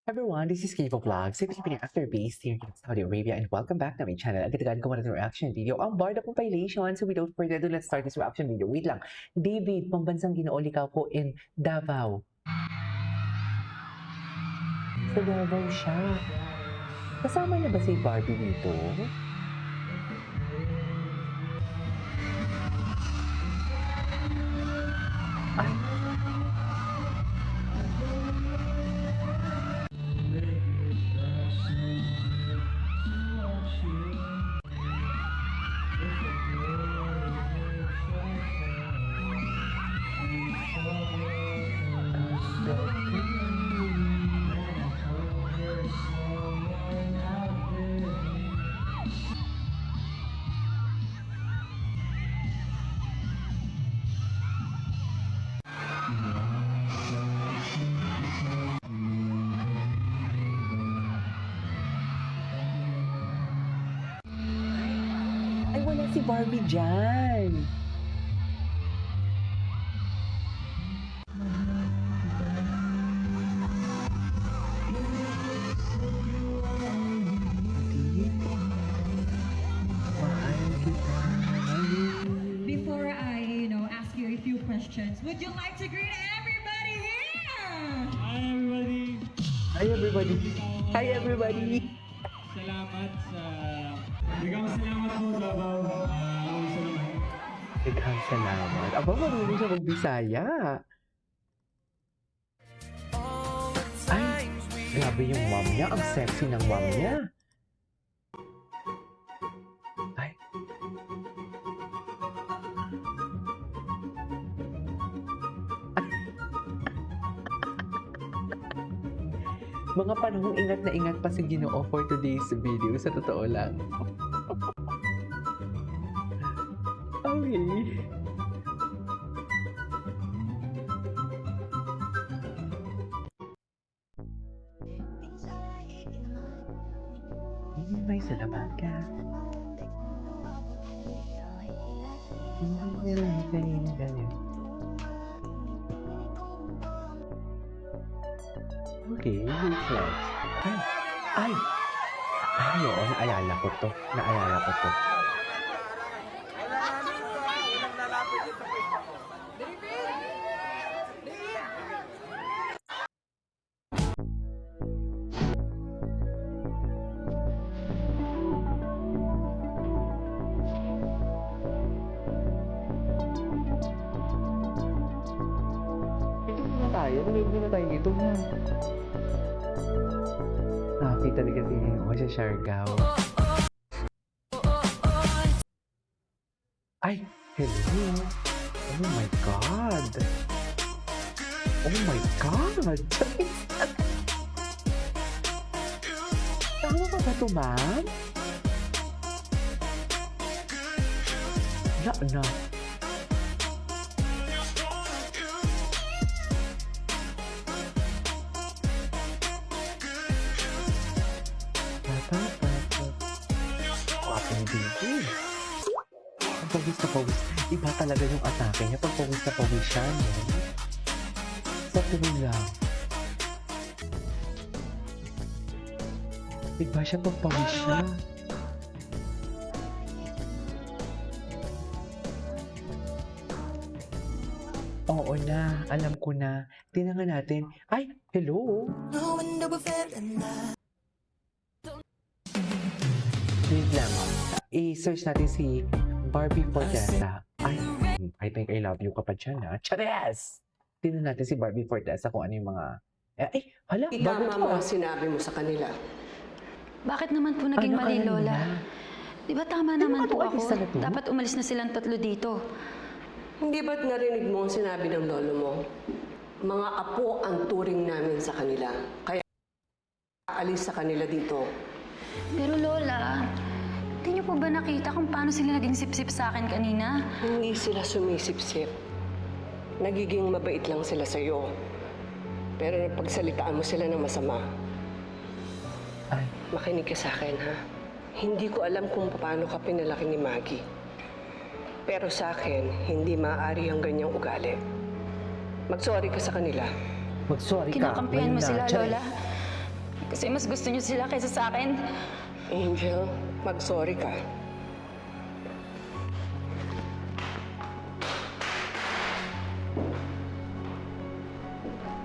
Everyone, this is Kevo Vlogs, Philippine actor based here in Saudi Arabia, and welcome back to my channel. Agad-agad ko muna ng reaction video ang Bar of Compilation. So without further ado, let's start this reaction video. Wait lang. David, pambansang ginoolikaw ko in Davao. Sa Davao siya. Kasama na ba si Barbie dito? Ay, ay wala si Barbie dyan. Before I, ask you a few questions, would you like to greet everybody here? Hi everybody! Hi everybody. Hi everybody. Salamat sa... Bigyan salamat po, Davao. Salamat. Daghang salamat. Aba, marunong siya magbisaya. Ay, grabe yung mom niya. Ang sexy ng mom niya. Ay. Mga panahong ingat na ingat pa si Ginoo for today's video. Sa totoo lang. Okay. May salamat ka. Okay, who's next? Ay! Ay! Ay, oo, naalala ko to. Naalala ko to. Ito muna tayo. Nalagyan muna tayo dito na. Nakakita talaga din ako sa Siargao. Ay! Hello! Oh my God! Oh my God! Tama ba ito, ma'am? Na. Kwapong David. Ang pawis na pawis. Iba talaga yung atake niya pag pawis na pawis siya. No? Sa tuloy lang. Iba siya pag pawis siya. Oo na, alam ko na. Tingnan natin. Ay, hello! Wait lang. I-search natin si Barbie Fortesa. Ay, I think I love you ka pa dyan, ha? Chares! Tingnan natin si Barbie Fortesa kung ano yung mga... hala, bago Tama to, mo ah. ang sinabi mo sa kanila. Bakit naman po naging Ano mali, alam Lola? nila? Di ba tama Ano naman ba po itong ako? artista na to? Dapat umalis na silang tatlo dito. Hindi ba't narinig mo ang sinabi ng lolo mo? Mga apo ang turing namin sa kanila. Kaya aalis sa kanila dito. Pero Lola, di niyo po ba nakita kung paano sila naging sip-sip sa akin kanina? Hindi sila sumisip-sip. Nagiging mabait lang sila sa'yo. Pero napagsalitaan mo sila ng masama. Ay, Makinig ka sa akin, ha? Hindi ko alam kung paano ka pinalaki ni Maggie. Pero sa akin, hindi maaari ang ganyang ugali. Mag-sorry ka sa kanila. mag-sorry ka. Kinakampihan mo Ngayon na. sila, Tiyan. Lola. Kasi mas gusto niyo sila kaysa sa akin. Angel, mag-sorry ka.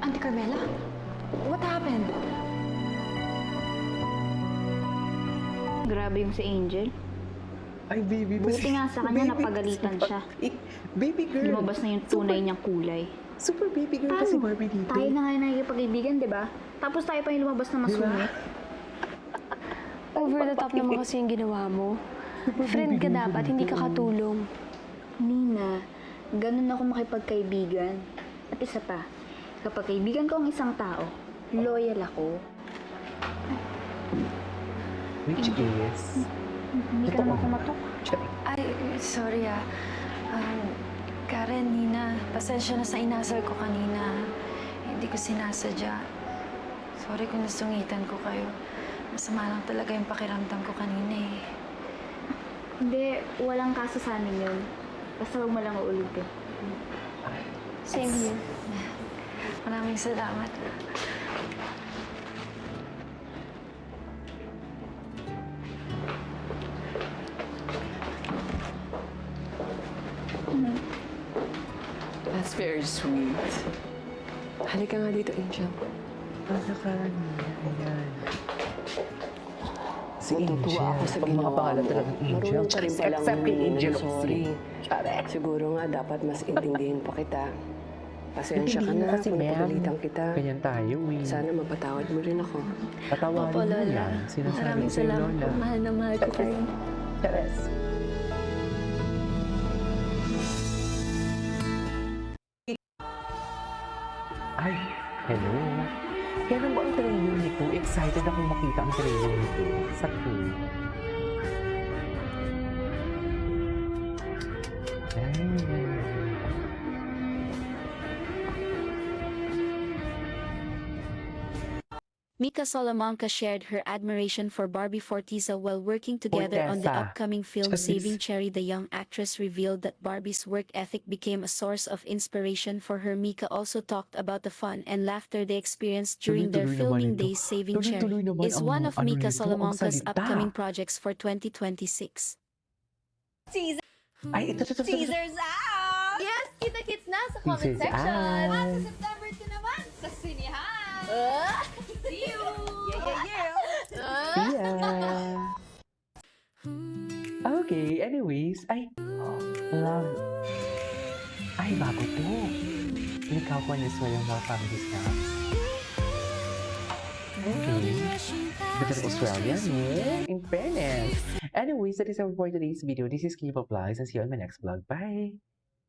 Auntie Carmela? What happened? Grabe yung si Angel. Ay, baby. Buti nga sa kanya Baby, napagalitan siya. Baby girl. Lumabas na yung tunay niyang kulay. Super baby girl kasi Barbie dito. Tayo na nga yung nakikipag-ibigan, di ba? Tapos tayo pa yung lumabas na masungit. Over the top naman kasi yung ginawa mo. Friend ka dapat, hindi ka katulong. Nina, ganun ako makipagkaibigan. At isa pa, kapag kaibigan ko ang isang tao, loyal ako. Which is... Hindi ka naman kumatok. Ay, sorry Karen, Nina, pasensya na sa inasal ko kanina. Hindi ko sinasadya. Sorry kung nasungitan ko kayo. Masama lang talaga yung pakiramdam ko kanina eh. Hindi, walang kaso sa amin yun. Basta huwag mo lang uulitin. Same here. Maraming salamat. That's very sweet. Halika nga dito, Angel. Ayan. Si Natutuwa Angel. ako sa Pag mga ginawa pangalan mo. talagang Angel. Marunong ka rin palang Except kay humingi Angel ng of sorry. Correct. Siguro nga dapat mas intindihin pa kita. Pasensya ka Hindi na kasi, kung ma'am. napagalitan kita. Ganyan tayo eh. Sana mapatawad mo rin ako. Patawarin Opo, mo Lola. yan. Sinasabi Maraming sa'yo, salamat Lola. po. Mahal na mahal ko kayo. Chares. Ay, hello. Kailan ba ang training nito? Excited akong makita ang training nito. Sa crew. Mika Salamanca shared her admiration for Barbie Forteza while working together on the Forteza. upcoming film Just Saving this- Cherry. The young actress revealed that Barbie's work ethic became a source of inspiration for her. Mika also talked about the fun and laughter they experienced during their Tuloy-tuloy filming naman ito. days. Saving Tuloy-tuloy Cherry naman is ang one of ano Mika nito, ang Salamanca's salita. upcoming projects for 2026. Ay, ito. Teasers out! Yes, kita-kits na sa comment Teasers section. out. At sa September 2 naman, sa Sinihan. See you! Yeah. Yeah. Okay, anyways. Ay, love. Ay, bago to. Ikaw po niya yung mga family snacks. Okay. Ganda ng Australian, no? In fairness. Anyways, that is all for today's video. This is Kiva Vlogs. And see you on my next vlog. Bye!